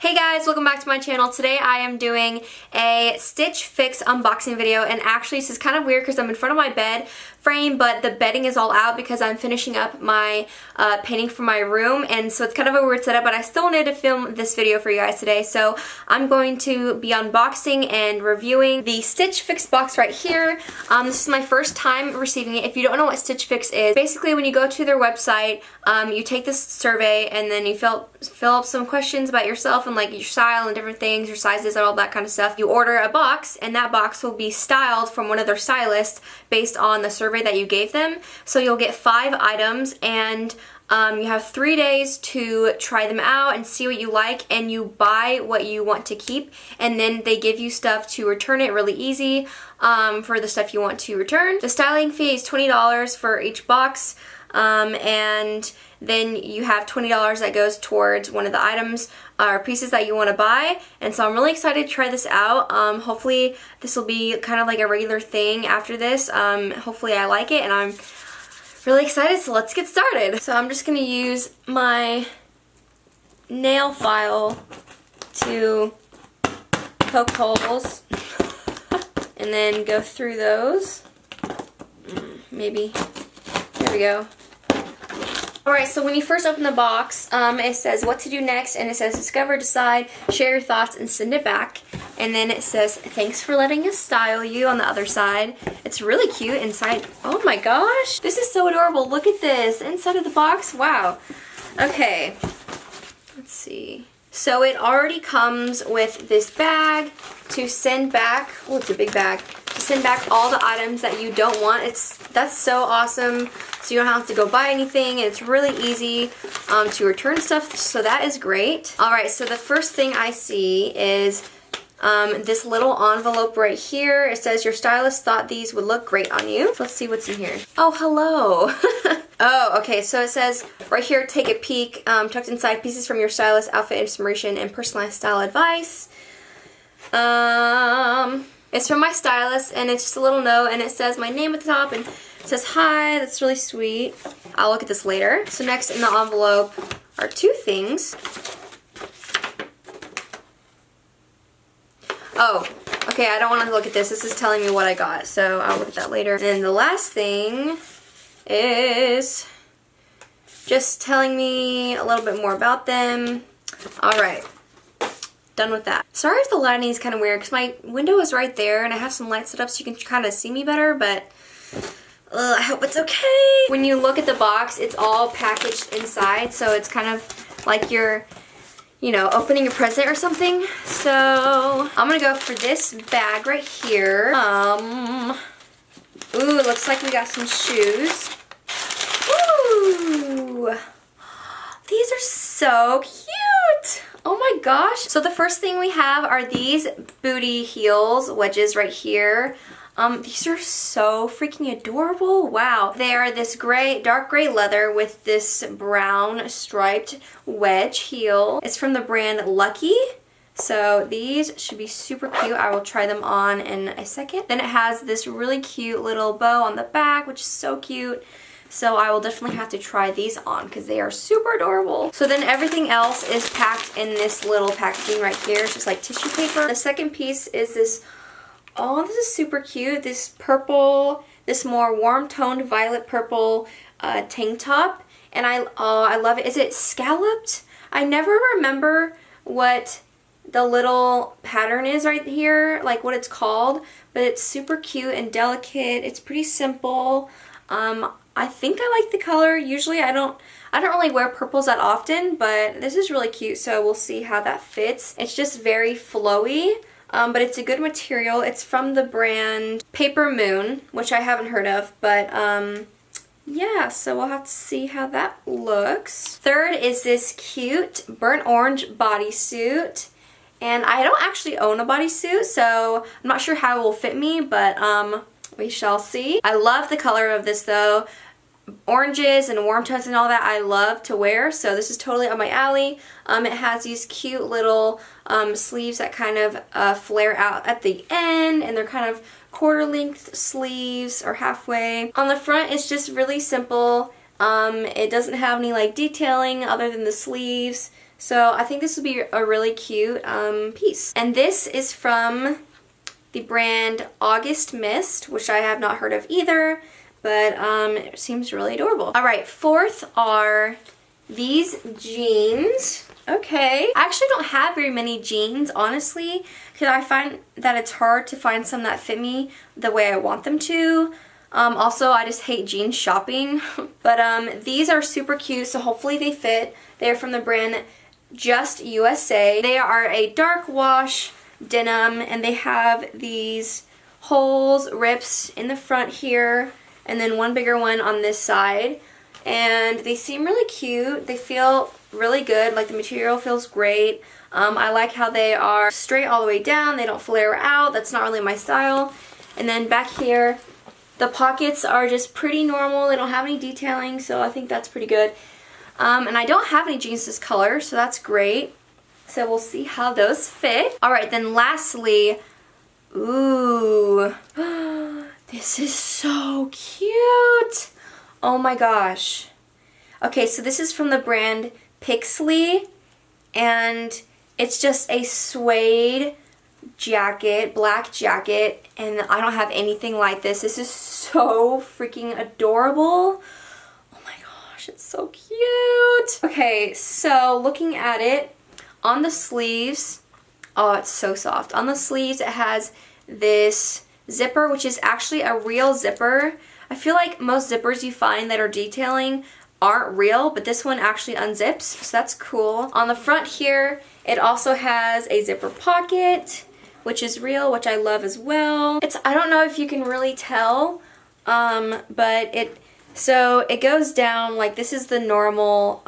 Hey guys, welcome back to my channel. Today I am doing a Stitch Fix unboxing video, and actually this is kind of weird because I'm in front of my bed frame, but the bedding is all out because I'm finishing up my painting for my room, and so it's kind of a weird setup, but I still wanted to film this video for you guys today. So I'm going to be unboxing and reviewing the Stitch Fix box right here. This is my first time receiving it. If you don't know what Stitch Fix is, basically when you go to their website, you take this survey and then you fill up some questions about yourself and like your style and different things, your sizes and all that kind of stuff. You order a box, and that box will be styled from one of their stylists based on the survey that you gave them. So you'll get 5 items, and you have 3 days to try them out and see what you like, and you buy what you want to keep, and then they give you stuff to return it really easy for the stuff you want to return. The styling fee is $20 for each box, and then you have $20 that goes towards one of the items or pieces that you want to buy. And so I'm really excited to try this out. Hopefully this will be kind of like a regular thing after this. Hopefully I like it, and I'm really excited, so let's get started. So I'm just going to use my nail file to poke holes and then go through those. Maybe. There we go. Alright, so when you first open the box, it says what to do next, and it says discover, decide, share your thoughts, and send it back. And then it says thanks for letting us style you on the other side. It's really cute inside. Oh my gosh, this is so adorable. Look at this inside of the box. Wow. Okay, let's see. So it already comes with this bag to send back. Oh, it's a big bag. To send back all the items that you don't want. That's so awesome. So you don't have to go buy anything, and it's really easy to return stuff, so that is great. Alright, so the first thing I see is this little envelope right here. It says your stylist thought these would look great on you. So let's see what's in here. Oh, hello. Oh, okay, so it says right here, take a peek, tucked inside pieces from your stylist, outfit inspiration, and personalized style advice. It's from my stylist, and it's just a little note, and it says my name at the top, and it says hi. That's really sweet. I'll look at this later. So next in the envelope are 2 things. Oh, okay, I don't want to look at this. This is telling me what I got, so I'll look at that later. And then the last thing is just telling me a little bit more about them. Alright. Done with that. Sorry if the lighting is kind of weird because my window is right there and I have some lights set up so you can kind of see me better, but I hope it's okay. When you look at the box, it's all packaged inside, so it's kind of like you're, you know, opening a present or something. So I'm gonna go for this bag right here. Ooh, it looks like we got some shoes. Ooh, these are so cute. Oh my gosh. So the first thing we have are these booty heels, wedges right here. These are so freaking adorable. Wow. They are this gray, dark gray leather with this brown striped wedge heel. It's from the brand Lucky. So these should be super cute. I will try them on in a second. Then it has this really cute little bow on the back, which is so cute. So I will definitely have to try these on because they are super adorable. So then everything else is packed in this little packaging right here. It's just like tissue paper. The second piece is this, oh, this is super cute. This purple, this more warm toned violet purple tank top. And I love it. Is it scalloped? I never remember what the little pattern is right here, like what it's called, but it's super cute and delicate. It's pretty simple. I think I like the color. Usually I don't really wear purples that often, but this is really cute, so we'll see how that fits. It's just very flowy, but it's a good material. It's from the brand Paper Moon, which I haven't heard of, but yeah, so we'll have to see how that looks. Third is this cute burnt orange bodysuit. And I don't actually own a bodysuit, so I'm not sure how it will fit me, but we shall see. I love the color of this though. Oranges and warm tones and all that I love to wear, so this is totally up my alley. It has these cute little sleeves that kind of flare out at the end, and they're kind of quarter length sleeves or halfway. On the front it's just really simple. It doesn't have any like detailing other than the sleeves. So I think this would be a really cute piece. And this is from the brand August Mist, which I have not heard of either, but it seems really adorable. Alright, fourth are these jeans. Okay. I actually don't have very many jeans, honestly, because I find that it's hard to find some that fit me the way I want them to. Also, I just hate jeans shopping. But these are super cute, so hopefully they fit. They're from the brand Just USA. They are a dark wash denim, and they have these holes, rips in the front here, and then one bigger one on this side. And they seem really cute. They feel really good. Like, the material feels great. I like how they are straight all the way down. They don't flare out. That's not really my style. And then back here, the pockets are just pretty normal. They don't have any detailing, so I think that's pretty good. And I don't have any jeans this color, so that's great. So we'll see how those fit. Alright, then lastly, ooh, this is so cute. Oh my gosh. Okay, so this is from the brand Pixley, and it's just a suede jacket, black jacket, and I don't have anything like this. This is so freaking adorable. Oh my gosh, it's so cute. Okay, so looking at it, on the sleeves, oh, it's so soft. On the sleeves, it has this zipper, which is actually a real zipper. I feel like most zippers you find that are detailing aren't real, but this one actually unzips, so that's cool. On the front here, it also has a zipper pocket, which is real, which I love as well. I don't know if you can really tell, but it goes down, like, this is the normal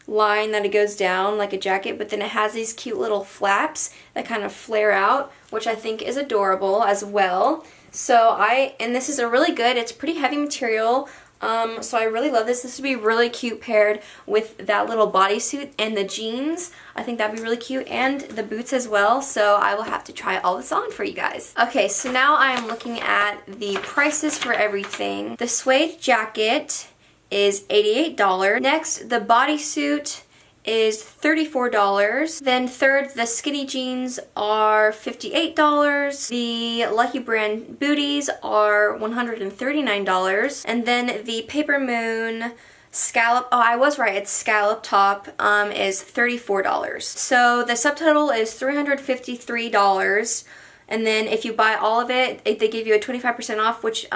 line that it goes down like a jacket, but then it has these cute little flaps that kind of flare out, which I think is adorable as well. So and this is a really good, it's pretty heavy material, so I really love this. This would be really cute paired with that little bodysuit and the jeans. I think that'd be really cute, and the boots as well, so I will have to try all this on for you guys. Okay, so now I am looking at the prices for everything. The suede jacket is $88. Next, the bodysuit is $34. Then third, the skinny jeans are $58. The Lucky Brand booties are $139. And then the Paper Moon scallop, oh, I was right, it's scallop top, is $34. So the subtotal is $353. And then if you buy all of it, they give you a 25% off, which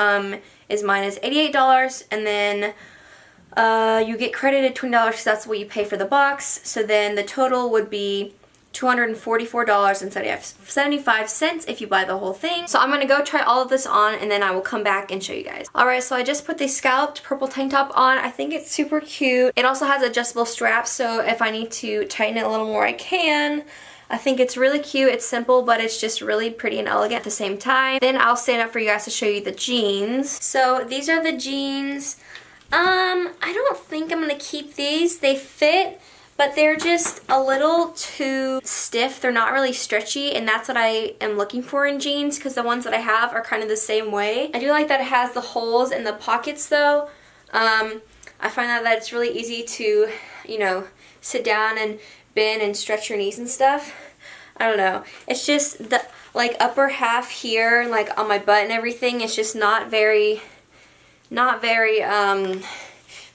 is mine is $88. And then you get credited $20 because that's what you pay for the box. So then the total would be $244.75 if you buy the whole thing. So I'm going to go try all of this on, and then I will come back and show you guys. Alright, so I just put the scalloped purple tank top on. I think it's super cute. It also has adjustable straps, so if I need to tighten it a little more, I can. I think it's really cute. It's simple, but it's just really pretty and elegant at the same time. Then I'll stand up for you guys to show you the jeans. So these are the jeans. I don't think I'm going to keep these. They fit, but they're just a little too stiff. They're not really stretchy, and that's what I am looking for in jeans, because the ones that I have are kind of the same way. I do like that it has the holes in the pockets, though. I find that it's really easy to, you know, sit down and bend and stretch your knees and stuff. I don't know. It's just the, like, upper half here, like, on my butt and everything, it's just not very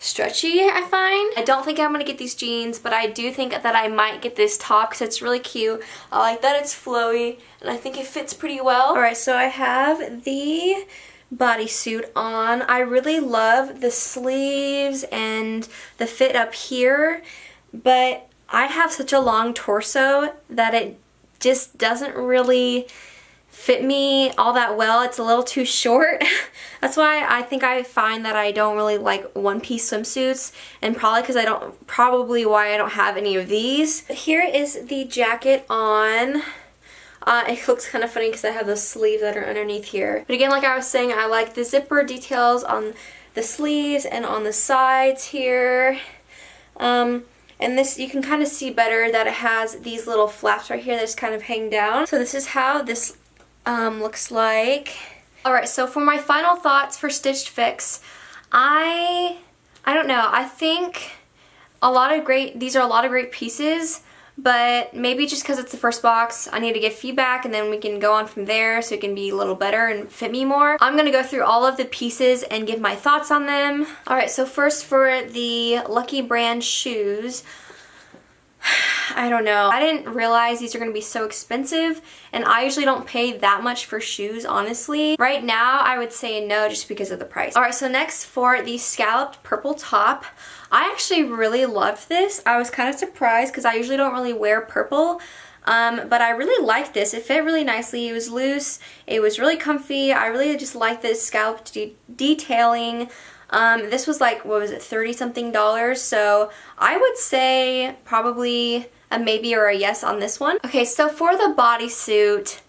stretchy, I find. I don't think I'm going to get these jeans, but I do think that I might get this top because it's really cute. I like that it's flowy, and I think it fits pretty well. Alright, so I have the bodysuit on. I really love the sleeves and the fit up here, but I have such a long torso that it just doesn't really fit me all that well. It's a little too short. That's why I think I find that I don't really like one-piece swimsuits, and probably why I don't have any of these. Here is the jacket on. It looks kind of funny because I have the sleeves that are underneath here. But again, like I was saying, I like the zipper details on the sleeves and on the sides here. And this, you can kind of see better that it has these little flaps right here that just kind of hang down. So this is how this looks like. Alright, so for my final thoughts for Stitch Fix, I don't know, I think these are a lot of great pieces, but maybe just because it's the first box, I need to get feedback and then we can go on from there so it can be a little better and fit me more. I'm going to go through all of the pieces and give my thoughts on them. Alright, so first for the LUXBRAND shoes. I don't know. I didn't realize these are going to be so expensive, and I usually don't pay that much for shoes, honestly. Right now, I would say no just because of the price. Alright, so next for the scalloped purple top. I actually really loved this. I was kind of surprised because I usually don't really wear purple, but I really liked this. It fit really nicely. It was loose. It was really comfy. I really just liked this scalloped detailing. This was like, what was it, $30-something, so I would say probably a maybe or a yes on this one. Okay, so for the bodysuit,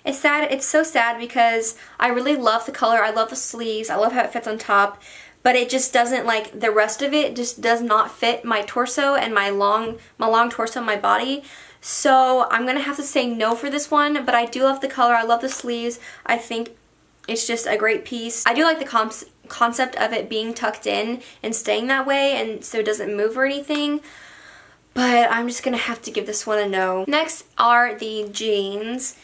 it's sad. It's so sad because I really love the color. I love the sleeves. I love how it fits on top, but it just doesn't, like, the rest of it just does not fit my torso and my long torso and my body. So I'm gonna have to say no for this one, but I do love the color. I love the sleeves. I think it's just a great piece. I do like the concept of it being tucked in and staying that way and so it doesn't move or anything, but I'm just gonna have to give this one a no. Next are the jeans.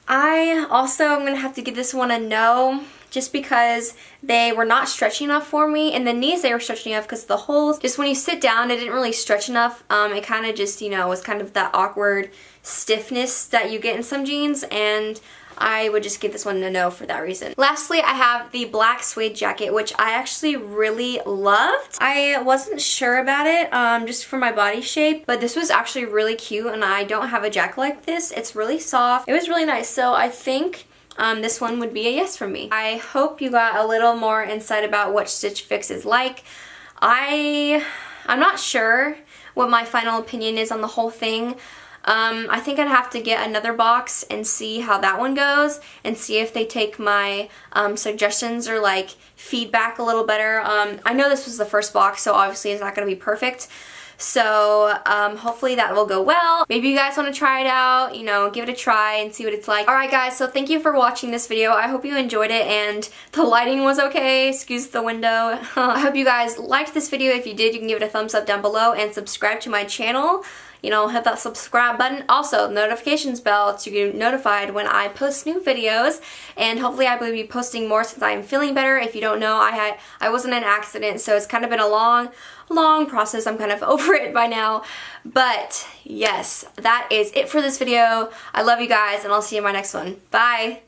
I also am gonna have to give this one a no just because they were not stretchy enough for me. In the knees they were stretchy enough because the holes, just when you sit down, it didn't really stretch enough. It kind of just, you know, was kind of that awkward stiffness that you get in some jeans, and I would just give this one a no for that reason. Lastly, I have the black suede jacket, which I actually really loved. I wasn't sure about it just for my body shape, but this was actually really cute, and I don't have a jacket like this. It's really soft. It was really nice, so I think this one would be a yes for me. I hope you got a little more insight about what Stitch Fix is like. I'm not sure what my final opinion is on the whole thing. I think I'd have to get another box and see how that one goes and see if they take my suggestions or like feedback a little better. I know this was the first box, so obviously it's not going to be perfect. So hopefully that will go well. Maybe you guys want to try it out, you know, give it a try and see what it's like. Alright guys, so thank you for watching this video. I hope you enjoyed it and the lighting was okay. Excuse the window. I hope you guys liked this video. If you did, you can give it a thumbs up down below and subscribe to my channel. You know, hit that subscribe button. Also, notifications bell to get notified when I post new videos. And hopefully I will be posting more since I'm feeling better. If you don't know, I was in an accident, so it's kind of been a long process. I'm kind of over it by now. But yes, that is it for this video. I love you guys, and I'll see you in my next one. Bye!